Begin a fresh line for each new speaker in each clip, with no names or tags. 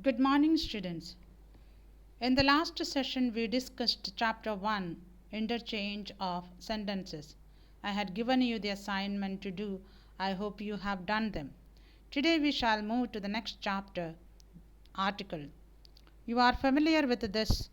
Good morning, students. In the last session, we discussed Chapter 1 Interchange of Sentences. I had given you the assignment to do. I hope you have done them. Today, we shall move to the next chapter Article. You are familiar with this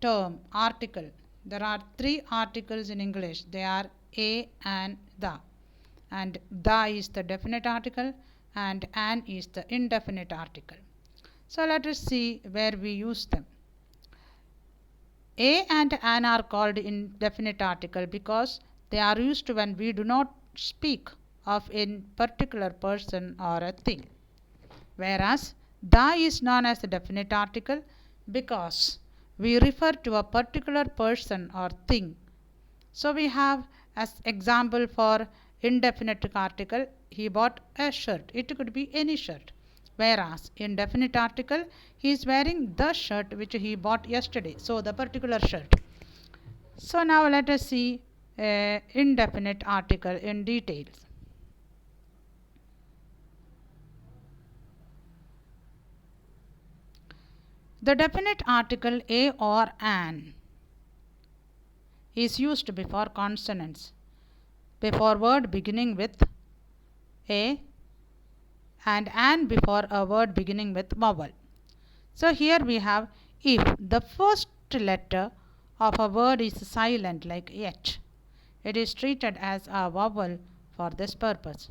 term article. There are three articles in English. They are a and the. And the is the definite article and an is the indefinite article. So let us see where we use them. A and an are called indefinite article because they are used when we do not speak of a particular person or a thing. Whereas the is known as the definite article because we refer to a particular person or thing. So we have as example for indefinite article, he bought a shirt. It could be any shirt. Whereas in definite article, he is wearing the shirt which he bought yesterday. So the particular shirt. So now let us see indefinite article in details. The definite article a or an is used before consonants, before word beginning with a and an before a word beginning with vowel. So here we have if the first letter of a word is silent like h, it is treated as a vowel for this purpose.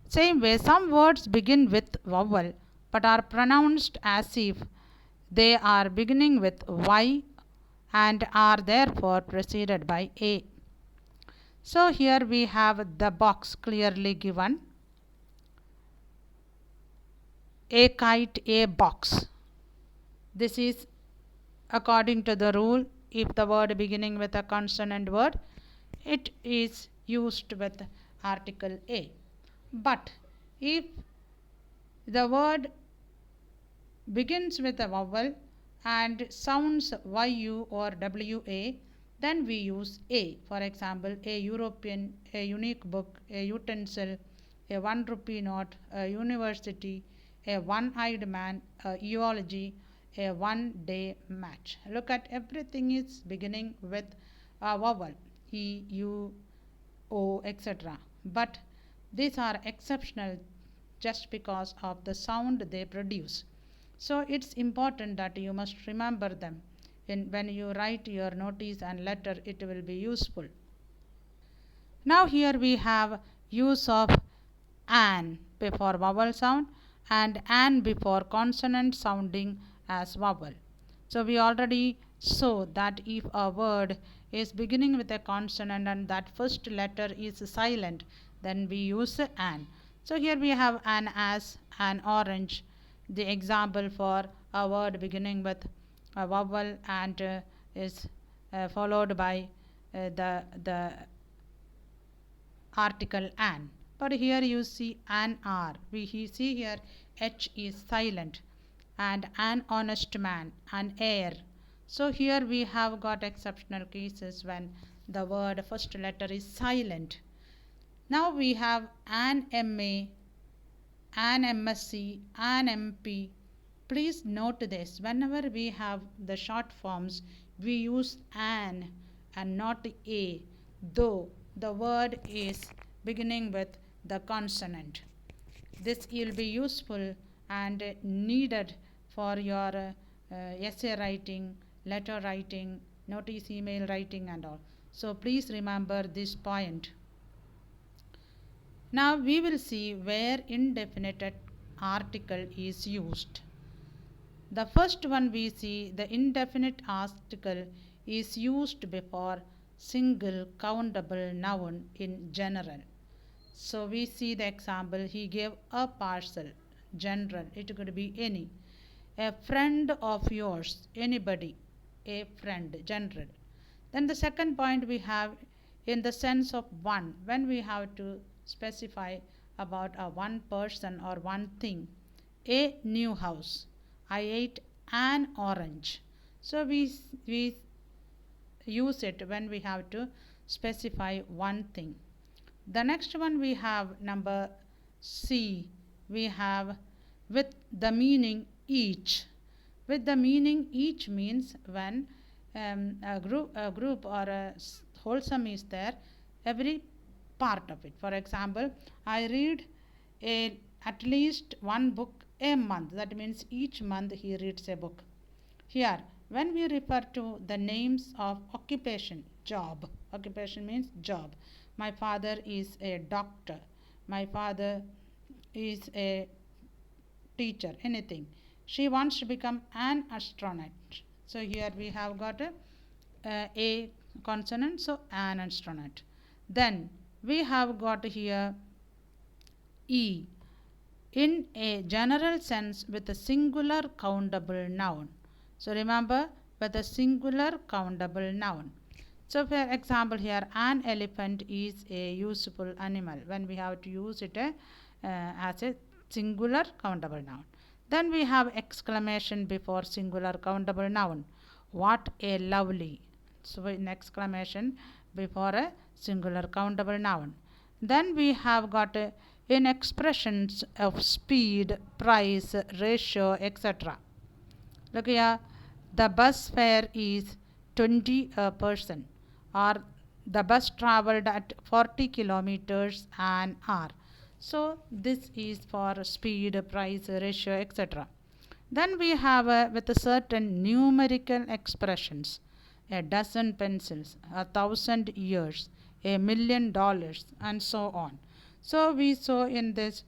Same way, some words begin with vowel but are pronounced as if they are beginning with y and are therefore preceded by a. So here we have the box clearly given. A kite, a box. This is according to the rule. If the word beginning with a consonant word, it is used with article a. But if the word begins with a vowel and sounds yu or wa, then we use a. For example, a European, a unique book, a utensil, a 1 rupee note, a university, a one-eyed man, a eulogy, a one-day match. Look at everything is beginning with a vowel, e, u, o, etc. But these are exceptional just because of the sound they produce. So it's important that you must remember them. When you write your notice and letter, it will be useful. Now here we have use of an before vowel sound and an before consonant sounding as vowel. So we already saw that if a word is beginning with a consonant and that first letter is silent, then we use an. So here we have an as, an orange, the example for a word beginning with a vowel and is followed by the article an. But here you see an r. We see here h is silent and an honest man, an heir. So here we have got exceptional cases when the word first letter is silent. Now we have an MA, an MSc, an MP. Please note this, whenever we have the short forms, we use an and not a, though the word is beginning with the consonant. This will be useful and needed for your essay writing, letter writing, notice email writing and all. So please remember this point. Now we will see where indefinite article is used. The first one we see, the indefinite article is used before single countable noun in general. So we see the example, he gave a parcel, general, it could be any. A friend of yours, anybody, a friend, general. Then the second point we have in the sense of one, when we have to specify about a one person or one thing. A new house. I ate an orange. So we use it when we have to specify one thing. The next one we have number C. We have with the meaning each. With the meaning each means when a group or a wholesome is there, every part of it. For example, I read at least one book a month. That means each month he reads a book. Here, when we refer to the names of occupation, job, occupation means job. My father is a doctor. My father is a teacher, anything. She wants to become an astronaut. So here we have got a consonant, so an astronaut. Then we have got here E in a general sense with a singular countable noun. So remember, with a singular countable noun. So for example here, an elephant is a useful animal when we have to use it as a singular countable noun. Then we have exclamation before singular countable noun. What a lovely. So in exclamation before a singular countable noun. Then we have got in expressions of speed, price, ratio, etc. Look here, the bus fare is 20 a person, or the bus traveled at 40 kilometers an hour. So this is for speed, price, ratio, etc. Then we have with a certain numerical expressions, a dozen pencils, 1,000 years, $1,000,000, and so on. So we saw in this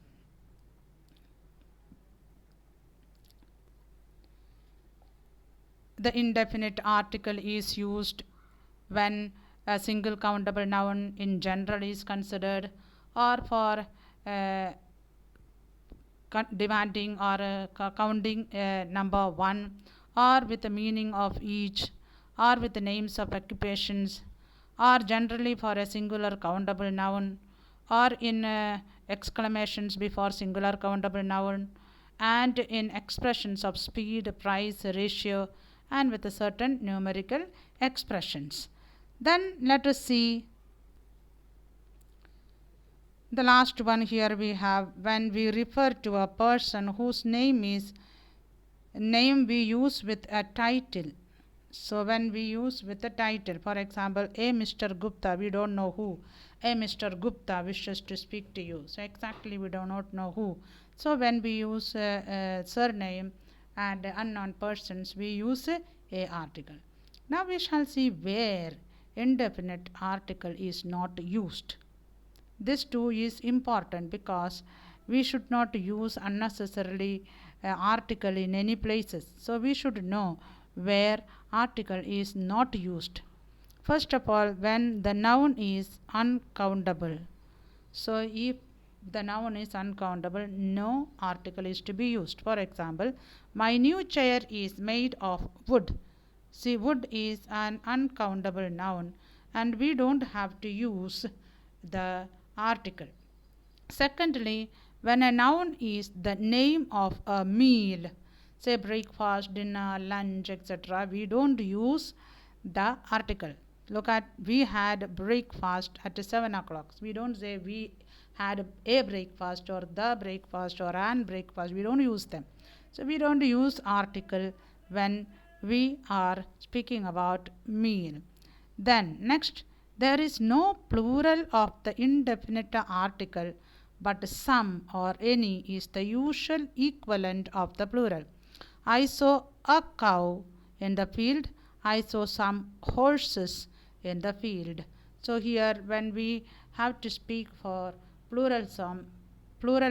the indefinite article is used when a single countable noun in general is considered, or for uh, demanding or counting number one, or with the meaning of each, or with the names of occupations, or generally for a singular countable noun, or in exclamations before singular countable noun, and in expressions of speed, price, ratio, and with a certain numerical expressions. Then let us see the last one. Here we have when we refer to a person whose name we use with a title. So when we use with a title, for example, a Mr. Gupta, we don't know who. A Mr. Gupta wishes to speak to you. So exactly we do not know who. So when we use a surname and unknown persons, we use a article. Now we shall see where indefinite article is not used. This too is important because we should not use unnecessarily article in any places. So we should know where article is not used. First of all, when the noun is uncountable. So if the noun is uncountable, no article is to be used. For example, my new chair is made of wood. See, wood is an uncountable noun and we don't have to use the article. Secondly, when a noun is the name of a meal, say breakfast, dinner, lunch, etc., we don't use the article. Look at, we had breakfast at 7 o'clock. We don't say we had a breakfast or the breakfast or an breakfast. We don't use them. So we don't use article when we are speaking about meal. Then next, there is no plural of the indefinite article, but some or any is the usual equivalent of the plural. I saw a cow in the field. I saw some horses in the field. So here when we have to speak for plural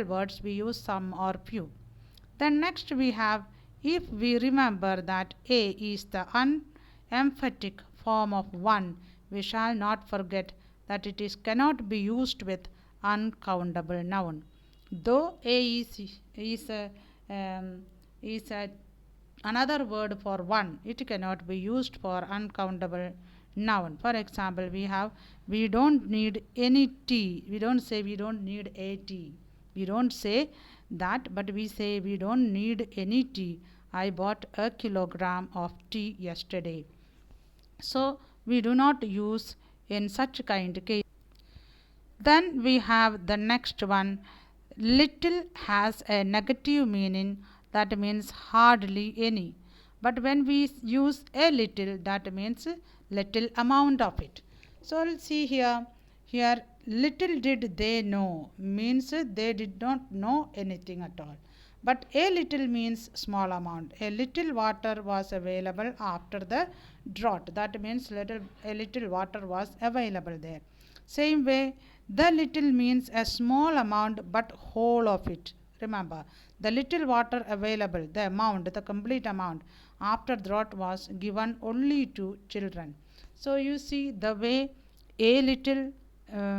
words, we use some or few. Then next we have, if we remember that a is the unemphatic form of one, we shall not forget that it cannot be used with uncountable noun. Though a is a another word for one, it cannot be used for uncountable noun. For example, we have, we don't need any tea. We don't say we don't need a tea. We don't say that, but we say we don't need any tea. I bought a kilogram of tea yesterday. So we do not use in such kind case. Then we have the next one, Little has a negative meaning, that means hardly any. But when we use a little, that means little amount of it. So let's see here. Here, little did they know means they did not know anything at all. But a little means small amount. A little water was available after the drought. That means a little water was available there. Same way, the little means a small amount but whole of it. Remember, the little water available, the amount, the complete amount after drought was given only to children. So you see the way a little,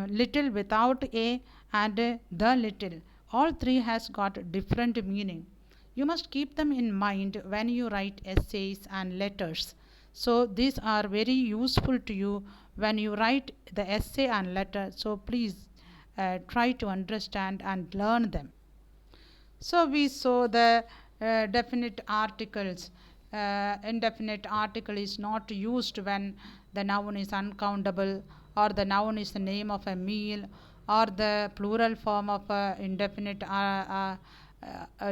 little without a, and the little. All three has got different meaning. You must keep them in mind when you write essays and letters. So these are very useful to you when you write the essay and letter. So please try to understand and learn them. So we saw the definite articles. Indefinite article is not used when the noun is uncountable, or the noun is the name of a meal, or the plural form of indefinite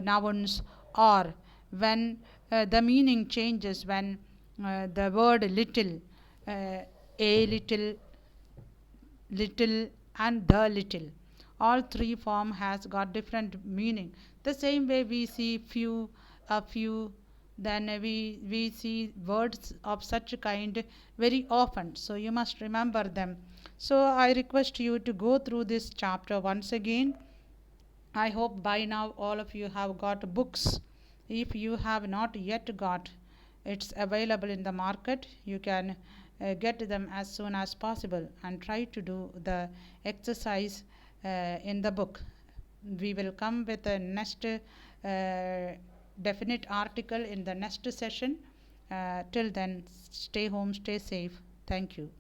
nouns, or when the meaning changes when the word little, a little, little and the little, all three form has got different meaning. The same way we see few, a few, then we see words of such kind very often, so you must remember them. So I request you to go through this chapter once again. I hope by now all of you have got books. If you have not yet got, it's available in the market. You can get them as soon as possible and try to do the exercise in the book. We will come with the next definite article in the next session. Till then, stay home, stay safe. Thank you.